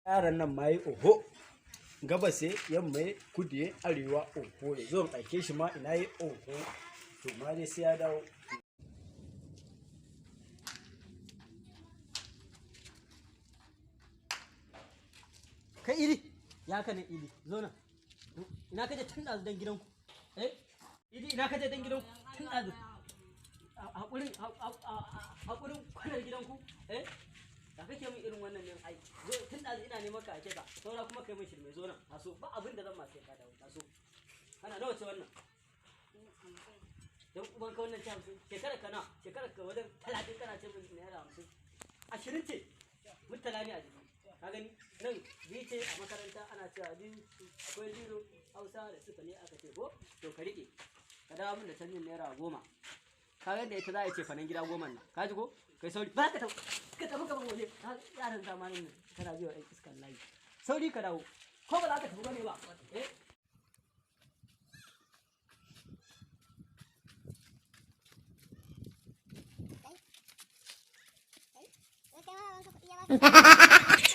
yaran nan ma yi oho gabas yamma kudu arewa oho ya zo aike shi ma ina yi oho to ma dai sai ya dawo. Kai iri ya ka ne iri zo nan ina kaje tun da dan gidanku iri ina kaje dan gidanku tun da hakurin kwanar gidanku da kake min irin wannan ne ai zo tun da ina neman ka ake ka saura kuma kai min shirme zo nan taso ba abin da zan ma sai ka dawo taso kana nawa ce wannan dan uban ka wannan ta 50 shekara ka wajen 30 kana ce min naira 50 20 ce mutala ne a jiki ka gani nan biyu ce a makaranta ana cewa biyu akwai zero hausa da suka ne aka ce ko to ka rike ka dawo min da canjin naira 10 ka ga da ita za a ce fanan gida 10 nan ka ji ko kai sauri ba ka tafi gaban waje yaran zamanin nan kana biyo ɗan iskan layi sauri ka dawo ko ba za ka tafi bane ba Ha ha ha.